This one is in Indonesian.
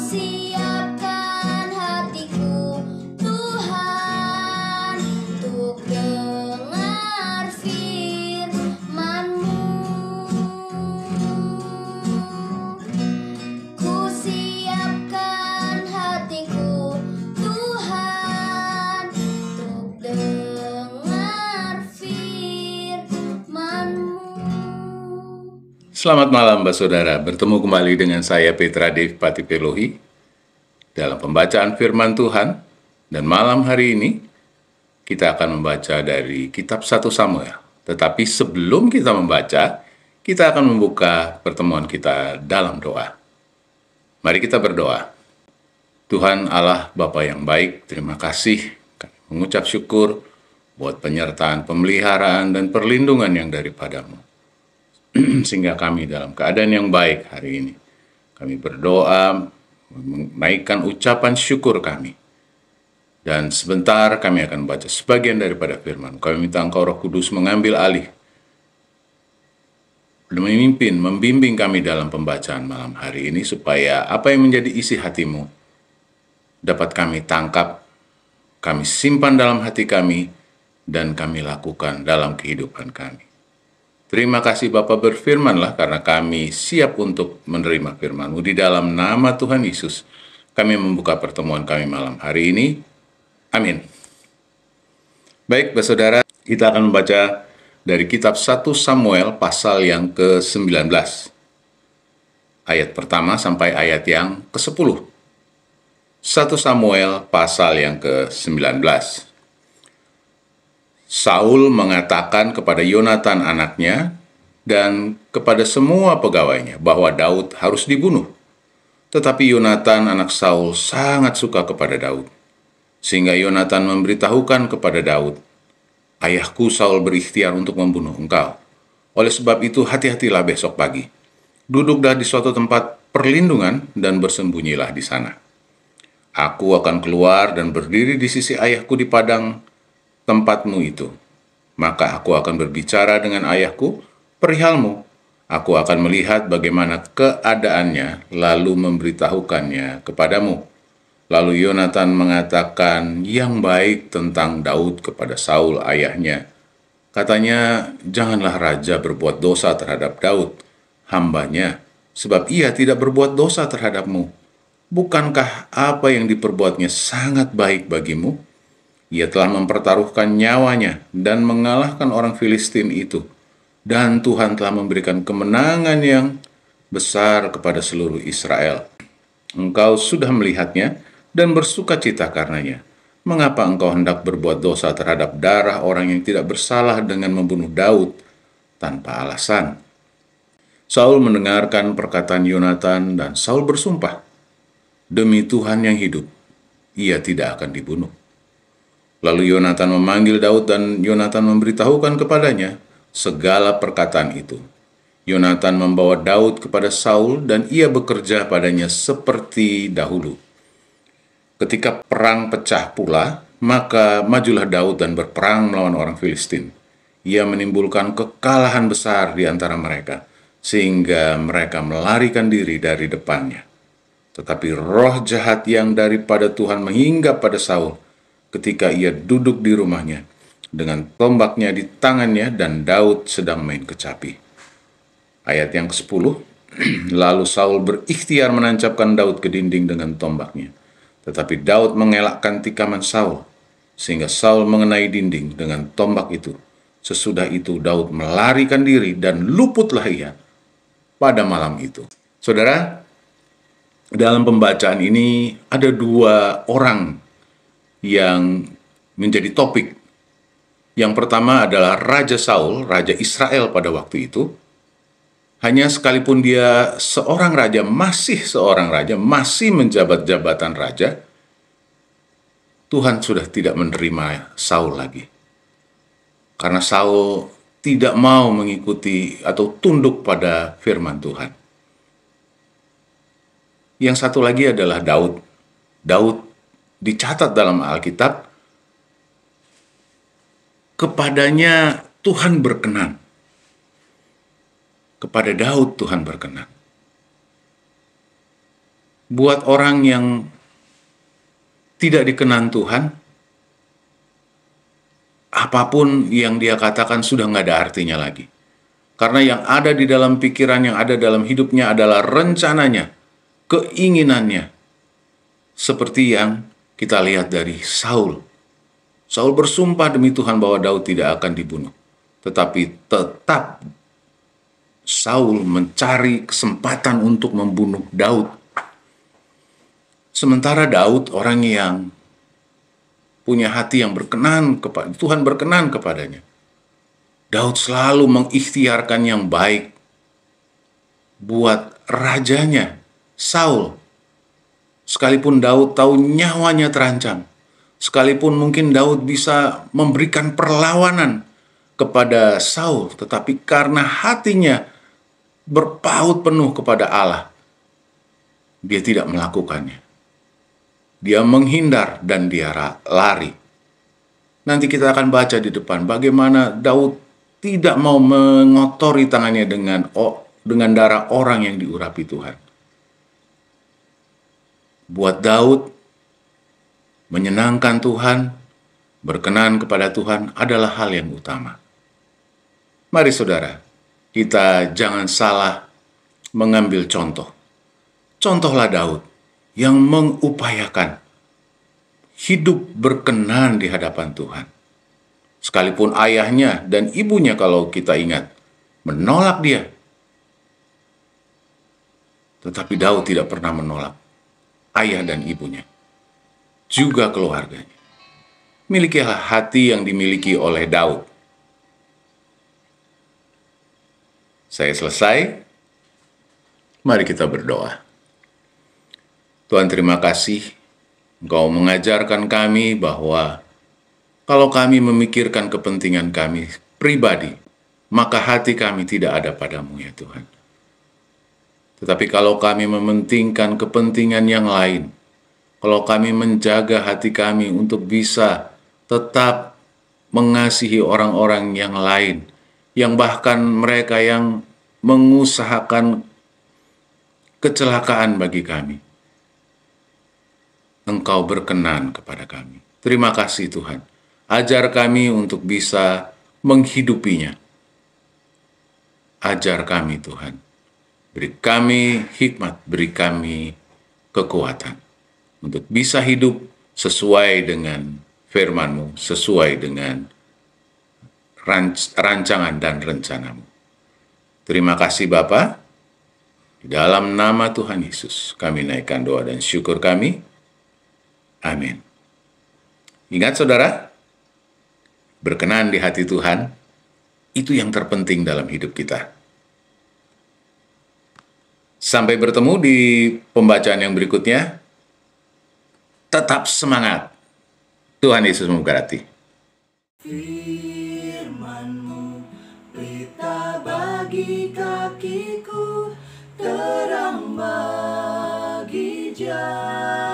siapkan hatiku, Tuhan, untuk dengar firman-Mu. Ku siapkan hatiku, Tuhan, untuk dengar firman-Mu. Selamat malam, Mbak Saudara. Bertemu kembali dengan saya, Petra Dev Patipelohi, dalam pembacaan firman Tuhan. Dan malam hari ini, kita akan membaca dari kitab 1 Samuel. Tetapi sebelum kita membaca, kita akan membuka pertemuan kita dalam doa. Mari kita berdoa. Tuhan Allah Bapa yang baik, terima kasih. Kami mengucap syukur buat penyertaan, pemeliharaan, dan perlindungan yang daripada-Mu. Sehingga kami dalam keadaan yang baik hari ini. Kami berdoa, menaikkan ucapan syukur kami. Dan sebentar kami akan baca sebagian daripada firman. Kami minta Engkau Roh Kudus mengambil alih, memimpin, membimbing kami dalam pembacaan malam hari ini, supaya apa yang menjadi isi hati-Mu dapat kami tangkap, kami simpan dalam hati kami, dan kami lakukan dalam kehidupan kami. Terima kasih Bapa, berfirmanlah karena kami siap untuk menerima firman-Mu. Di dalam nama Tuhan Yesus, kami membuka pertemuan kami malam hari ini. Amin. Baik, Saudara, kita akan membaca dari kitab 1 Samuel pasal yang ke-19. Ayat pertama sampai ayat yang ke-10. 1 Samuel pasal yang ke-19. Saul mengatakan kepada Yonatan anaknya dan kepada semua pegawainya bahwa Daud harus dibunuh. Tetapi Yonatan anak Saul sangat suka kepada Daud. Sehingga Yonatan memberitahukan kepada Daud, "Ayahku Saul berikhtiar untuk membunuh engkau. Oleh sebab itu hati-hatilah besok pagi. Duduklah di suatu tempat perlindungan dan bersembunyilah di sana. Aku akan keluar dan berdiri di sisi ayahku di padang tempatmu itu. Maka aku akan berbicara dengan ayahku perihalmu. Aku akan melihat bagaimana keadaannya, lalu memberitahukannya kepadamu." Lalu Yonatan mengatakan yang baik tentang Daud kepada Saul ayahnya. Katanya, "Janganlah raja berbuat dosa terhadap Daud, hambanya, sebab ia tidak berbuat dosa terhadapmu. Bukankah apa yang diperbuatnya sangat baik bagimu? Ia telah mempertaruhkan nyawanya dan mengalahkan orang Filistin itu. Dan Tuhan telah memberikan kemenangan yang besar kepada seluruh Israel. Engkau sudah melihatnya dan bersuka cita karenanya. Mengapa engkau hendak berbuat dosa terhadap darah orang yang tidak bersalah dengan membunuh Daud tanpa alasan?" Saul mendengarkan perkataan Yonatan dan Saul bersumpah, "Demi Tuhan yang hidup, ia tidak akan dibunuh." Lalu Yonatan memanggil Daud dan Yonatan memberitahukan kepadanya segala perkataan itu. Yonatan membawa Daud kepada Saul dan ia bekerja padanya seperti dahulu. Ketika perang pecah pula, maka majulah Daud dan berperang melawan orang Filistin. Ia menimbulkan kekalahan besar di antara mereka, sehingga mereka melarikan diri dari depannya. Tetapi roh jahat yang daripada Tuhan menghinggap pada Saul ketika ia duduk di rumahnya dengan tombaknya di tangannya dan Daud sedang main kecapi. Ayat yang ke-10, lalu Saul berikhtiar menancapkan Daud ke dinding dengan tombaknya. Tetapi Daud mengelakkan tikaman Saul, sehingga Saul mengenai dinding dengan tombak itu. Sesudah itu Daud melarikan diri dan luputlah ia pada malam itu. Saudara, dalam pembacaan ini ada dua orang yang menjadi topik. Yang pertama adalah Raja Saul, Raja Israel pada waktu itu. Hanya sekalipun dia seorang raja, masih menjabat jabatan raja, Tuhan sudah tidak menerima Saul lagi. Karena Saul tidak mau mengikuti atau tunduk pada firman Tuhan. Yang satu lagi adalah Daud. Daud dicatat dalam Alkitab, kepadanya Tuhan berkenan. Kepada Daud Tuhan berkenan. buat orang yang tidak dikenan Tuhan, apapun yang dia katakan sudah nggak ada artinya lagi. Karena yang ada di dalam pikiran, yang ada dalam hidupnya adalah rencananya, keinginannya. Seperti yang kita lihat dari Saul. Saul bersumpah demi Tuhan bahwa Daud tidak akan dibunuh. Tetapi tetap Saul mencari kesempatan untuk membunuh Daud. Sementara Daud orang yang punya hati yang berkenan kepada Tuhan, berkenan kepadanya. Daud selalu mengikhtiarkan yang baik buat rajanya, Saul. Sekalipun Daud tahu nyawanya terancam, sekalipun mungkin Daud bisa memberikan perlawanan kepada Saul, tetapi karena hatinya berpaut penuh kepada Allah, dia tidak melakukannya. Dia menghindar dan dia lari. Nanti kita akan baca di depan bagaimana Daud tidak mau mengotori tangannya dengan darah orang yang diurapi Tuhan. Buat Daud, menyenangkan Tuhan, berkenan kepada Tuhan adalah hal yang utama. Mari saudara, kita jangan salah mengambil contoh. Contohlah Daud yang mengupayakan hidup berkenan di hadapan Tuhan. Sekalipun ayahnya dan ibunya, kalau kita ingat, menolak dia. Tetapi Daud tidak pernah menolak ayah dan ibunya, juga keluarganya. Milikilah hati yang dimiliki oleh Daud. Saya selesai. Mari kita berdoa. Tuhan, terima kasih Engkau mengajarkan kami bahwa kalau kami memikirkan kepentingan kami pribadi, maka hati kami tidak ada padamu ya Tuhan. Tetapi kalau kami mementingkan kepentingan yang lain, kalau kami menjaga hati kami untuk bisa tetap mengasihi orang-orang yang lain, yang bahkan mereka yang mengusahakan kecelakaan bagi kami, Engkau berkenan kepada kami. Terima kasih Tuhan. Ajar kami untuk bisa menghidupinya. Ajar kami Tuhan. Beri kami hikmat, beri kami kekuatan untuk bisa hidup sesuai dengan firman-Mu, sesuai dengan rancangan dan rencana-Mu. Terima kasih Bapa. Di dalam nama Tuhan Yesus, kami naikkan doa dan syukur kami. Amin. Ingat saudara, berkenan di hati Tuhan, itu yang terpenting dalam hidup kita. Sampai bertemu di pembacaan yang berikutnya. Tetap semangat. Tuhan Yesus memberkati. Firman-Mu, pelita bagi kakiku, terang bagi jalan.